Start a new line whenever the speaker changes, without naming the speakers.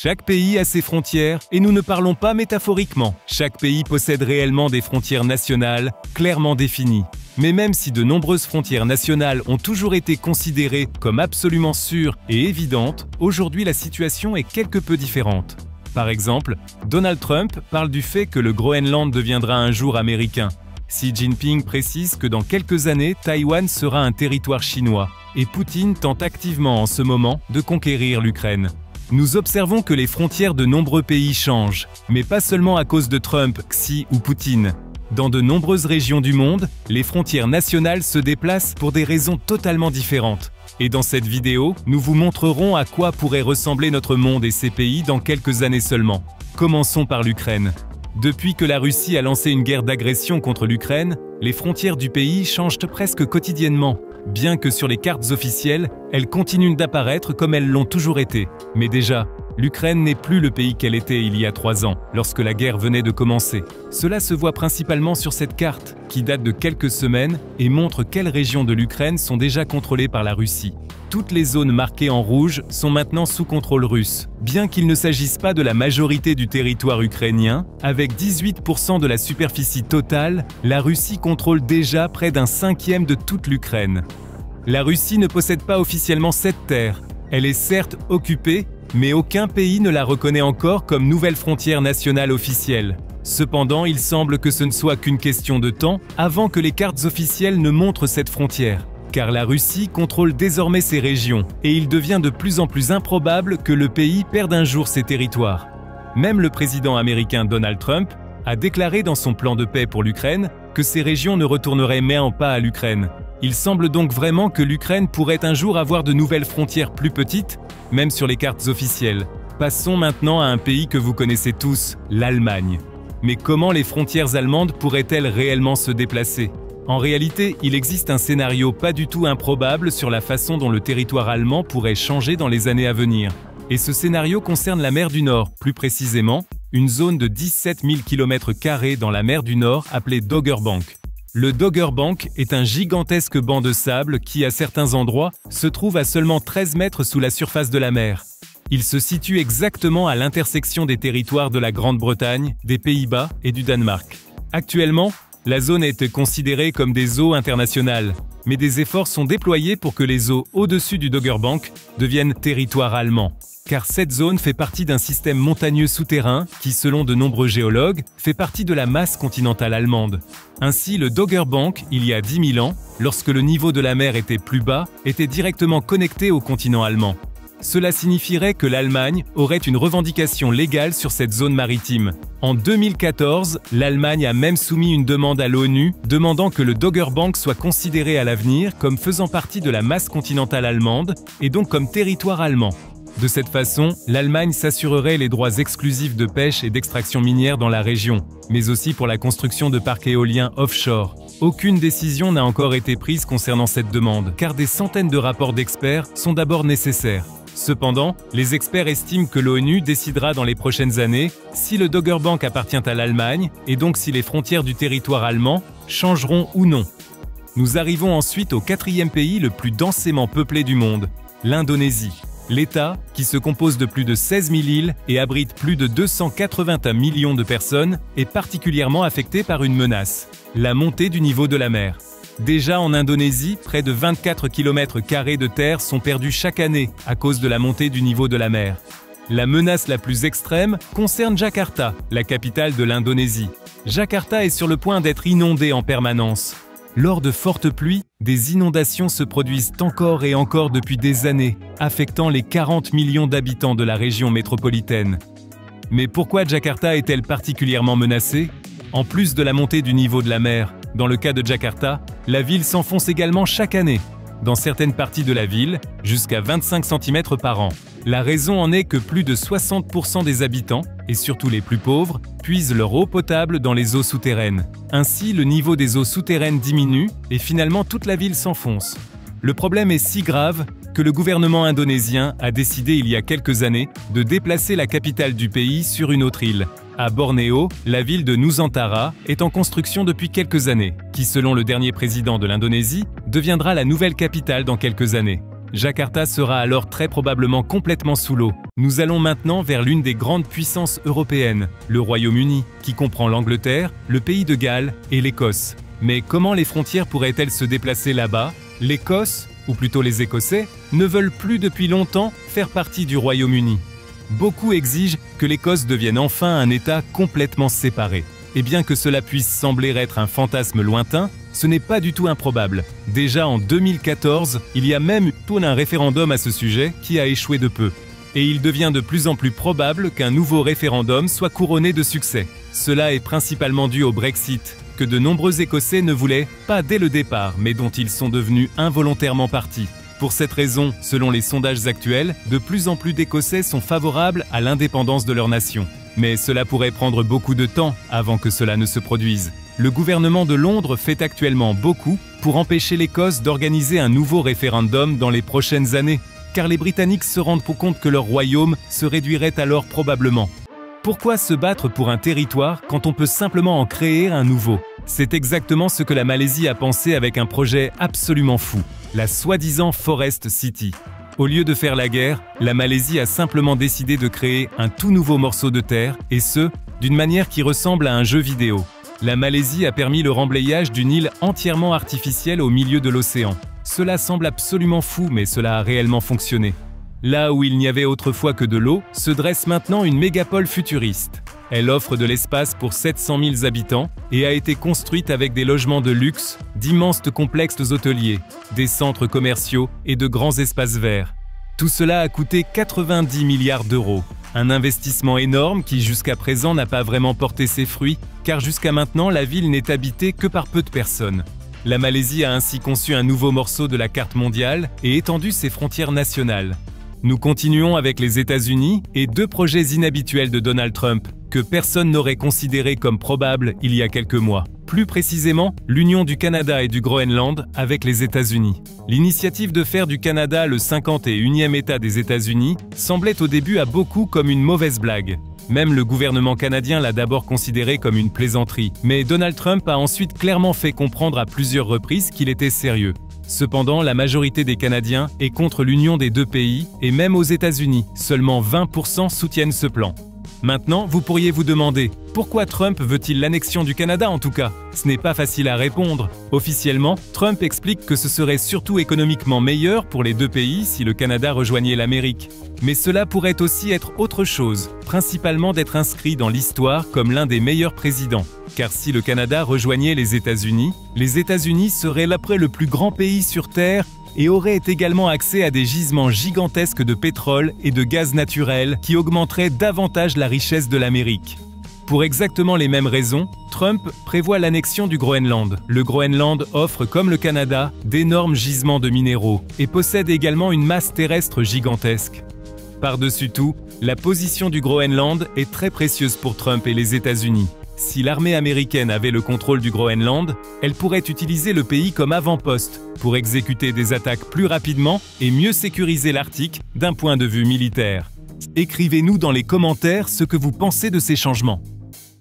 Chaque pays a ses frontières et nous ne parlons pas métaphoriquement. Chaque pays possède réellement des frontières nationales, clairement définies. Mais même si de nombreuses frontières nationales ont toujours été considérées comme absolument sûres et évidentes, aujourd'hui la situation est quelque peu différente. Par exemple, Donald Trump parle du fait que le Groenland deviendra un jour américain. Xi Jinping précise que dans quelques années, Taïwan sera un territoire chinois. Et Poutine tente activement en ce moment de conquérir l'Ukraine. Nous observons que les frontières de nombreux pays changent, mais pas seulement à cause de Trump, Xi ou Poutine. Dans de nombreuses régions du monde, les frontières nationales se déplacent pour des raisons totalement différentes. Et dans cette vidéo, nous vous montrerons à quoi pourrait ressembler notre monde et ses pays dans quelques années seulement. Commençons par l'Ukraine. Depuis que la Russie a lancé une guerre d'agression contre l'Ukraine, les frontières du pays changent presque quotidiennement. Bien que sur les cartes officielles, elles continuent d'apparaître comme elles l'ont toujours été. Mais déjà, l'Ukraine n'est plus le pays qu'elle était il y a 3 ans, lorsque la guerre venait de commencer. Cela se voit principalement sur cette carte, qui date de quelques semaines et montre quelles régions de l'Ukraine sont déjà contrôlées par la Russie. Toutes les zones marquées en rouge sont maintenant sous contrôle russe. Bien qu'il ne s'agisse pas de la majorité du territoire ukrainien, avec 18% de la superficie totale, la Russie contrôle déjà près d'un 1/5 de toute l'Ukraine. La Russie ne possède pas officiellement cette terre. Elle est certes occupée, mais aucun pays ne la reconnaît encore comme nouvelle frontière nationale officielle. Cependant, il semble que ce ne soit qu'une question de temps avant que les cartes officielles ne montrent cette frontière. Car la Russie contrôle désormais ces régions, et il devient de plus en plus improbable que le pays perde un jour ses territoires. Même le président américain Donald Trump a déclaré dans son plan de paix pour l'Ukraine que ces régions ne retourneraient même pas à l'Ukraine. Il semble donc vraiment que l'Ukraine pourrait un jour avoir de nouvelles frontières plus petites, même sur les cartes officielles. Passons maintenant à un pays que vous connaissez tous, l'Allemagne. Mais comment les frontières allemandes pourraient-elles réellement se déplacer ? En réalité, il existe un scénario pas du tout improbable sur la façon dont le territoire allemand pourrait changer dans les années à venir. Et ce scénario concerne la mer du Nord, plus précisément, une zone de 17 000 km² dans la mer du Nord appelée Doggerbank. Le Doggerbank est un gigantesque banc de sable qui, à certains endroits, se trouve à seulement 13 mètres sous la surface de la mer. Il se situe exactement à l'intersection des territoires de la Grande-Bretagne, des Pays-Bas et du Danemark. Actuellement, la zone est considérée comme des eaux internationales, mais des efforts sont déployés pour que les eaux au-dessus du Doggerbank deviennent territoire allemand. Car cette zone fait partie d'un système montagneux souterrain qui, selon de nombreux géologues, fait partie de la masse continentale allemande. Ainsi, le Doggerbank, il y a 10 000 ans, lorsque le niveau de la mer était plus bas, était directement connecté au continent allemand. Cela signifierait que l'Allemagne aurait une revendication légale sur cette zone maritime. En 2014, l'Allemagne a même soumis une demande à l'ONU demandant que le Doggerbank soit considéré à l'avenir comme faisant partie de la masse continentale allemande et donc comme territoire allemand. De cette façon, l'Allemagne s'assurerait les droits exclusifs de pêche et d'extraction minière dans la région, mais aussi pour la construction de parcs éoliens offshore. Aucune décision n'a encore été prise concernant cette demande, car des centaines de rapports d'experts sont d'abord nécessaires. Cependant, les experts estiment que l'ONU décidera dans les prochaines années si le Doggerbank appartient à l'Allemagne et donc si les frontières du territoire allemand changeront ou non. Nous arrivons ensuite au 4e pays le plus densément peuplé du monde, l'Indonésie. L'État, qui se compose de plus de 16 000 îles et abrite plus de 281 millions de personnes, est particulièrement affecté par une menace, la montée du niveau de la mer. Déjà en Indonésie, près de 24 km² de terre sont perdus chaque année à cause de la montée du niveau de la mer. La menace la plus extrême concerne Jakarta, la capitale de l'Indonésie. Jakarta est sur le point d'être inondée en permanence. Lors de fortes pluies, des inondations se produisent encore et encore depuis des années, affectant les 40 millions d'habitants de la région métropolitaine. Mais pourquoi Jakarta est-elle particulièrement menacée ? En plus de la montée du niveau de la mer, dans le cas de Jakarta, la ville s'enfonce également chaque année. Dans certaines parties de la ville, jusqu'à 25 cm par an. La raison en est que plus de 60% des habitants, et surtout les plus pauvres, puisent leur eau potable dans les eaux souterraines. Ainsi, le niveau des eaux souterraines diminue et finalement toute la ville s'enfonce. Le problème est si grave que le gouvernement indonésien a décidé il y a quelques années de déplacer la capitale du pays sur une autre île. À Bornéo, la ville de Nusantara est en construction depuis quelques années, qui selon le dernier président de l'Indonésie, deviendra la nouvelle capitale dans quelques années. Jakarta sera alors très probablement complètement sous l'eau. Nous allons maintenant vers l'une des grandes puissances européennes, le Royaume-Uni, qui comprend l'Angleterre, le Pays de Galles et l'Écosse. Mais comment les frontières pourraient-elles se déplacer là-bas? L'Écosse, ou plutôt les Écossais, ne veulent plus depuis longtemps faire partie du Royaume-Uni. Beaucoup exigent que l'Écosse devienne enfin un État complètement séparé. Et bien que cela puisse sembler être un fantasme lointain, ce n'est pas du tout improbable. Déjà en 2014, il y a même eu un référendum à ce sujet qui a échoué de peu. Et il devient de plus en plus probable qu'un nouveau référendum soit couronné de succès. Cela est principalement dû au Brexit, que de nombreux Écossais ne voulaient pas dès le départ, mais dont ils sont devenus involontairement partis. Pour cette raison, selon les sondages actuels, de plus en plus d'Écossais sont favorables à l'indépendance de leur nation. Mais cela pourrait prendre beaucoup de temps avant que cela ne se produise. Le gouvernement de Londres fait actuellement beaucoup pour empêcher l'Écosse d'organiser un nouveau référendum dans les prochaines années, car les Britanniques se rendent compte que leur royaume se réduirait alors probablement. Pourquoi se battre pour un territoire quand on peut simplement en créer un nouveau? C'est exactement ce que la Malaisie a pensé avec un projet absolument fou, la soi-disant Forest City. Au lieu de faire la guerre, la Malaisie a simplement décidé de créer un tout nouveau morceau de terre, et ce, d'une manière qui ressemble à un jeu vidéo. La Malaisie a permis le remblayage d'une île entièrement artificielle au milieu de l'océan. Cela semble absolument fou, mais cela a réellement fonctionné. Là où il n'y avait autrefois que de l'eau, se dresse maintenant une mégapole futuriste. Elle offre de l'espace pour 700 000 habitants et a été construite avec des logements de luxe, d'immenses complexes hôteliers, des centres commerciaux et de grands espaces verts. Tout cela a coûté 90 milliards d'euros. Un investissement énorme qui jusqu'à présent n'a pas vraiment porté ses fruits, car jusqu'à maintenant la ville n'est habitée que par peu de personnes. La Malaisie a ainsi conçu un nouveau morceau de la carte mondiale et étendu ses frontières nationales. Nous continuons avec les États-Unis et deux projets inhabituels de Donald Trump que personne n'aurait considéré comme probables il y a quelques mois. Plus précisément, l'union du Canada et du Groenland avec les États-Unis. L'initiative de faire du Canada le 51e État des États-Unis semblait au début à beaucoup comme une mauvaise blague. Même le gouvernement canadien l'a d'abord considéré comme une plaisanterie, mais Donald Trump a ensuite clairement fait comprendre à plusieurs reprises qu'il était sérieux. Cependant, la majorité des Canadiens est contre l'union des deux pays, et même aux États-Unis, seulement 20% soutiennent ce plan. Maintenant, vous pourriez vous demander, pourquoi Trump veut-il l'annexion du Canada en tout cas? Ce n'est pas facile à répondre. Officiellement, Trump explique que ce serait surtout économiquement meilleur pour les deux pays si le Canada rejoignait l'Amérique. Mais cela pourrait aussi être autre chose, principalement d'être inscrit dans l'histoire comme l'un des meilleurs présidents. Car si le Canada rejoignait les États-Unis seraient l'après le plus grand pays sur Terre et auraient également accès à des gisements gigantesques de pétrole et de gaz naturel qui augmenteraient davantage la richesse de l'Amérique. Pour exactement les mêmes raisons, Trump prévoit l'annexion du Groenland. Le Groenland offre, comme le Canada, d'énormes gisements de minéraux et possède également une masse terrestre gigantesque. Par-dessus tout, la position du Groenland est très précieuse pour Trump et les États-Unis. Si l'armée américaine avait le contrôle du Groenland, elle pourrait utiliser le pays comme avant-poste pour exécuter des attaques plus rapidement et mieux sécuriser l'Arctique d'un point de vue militaire. Écrivez-nous dans les commentaires ce que vous pensez de ces changements.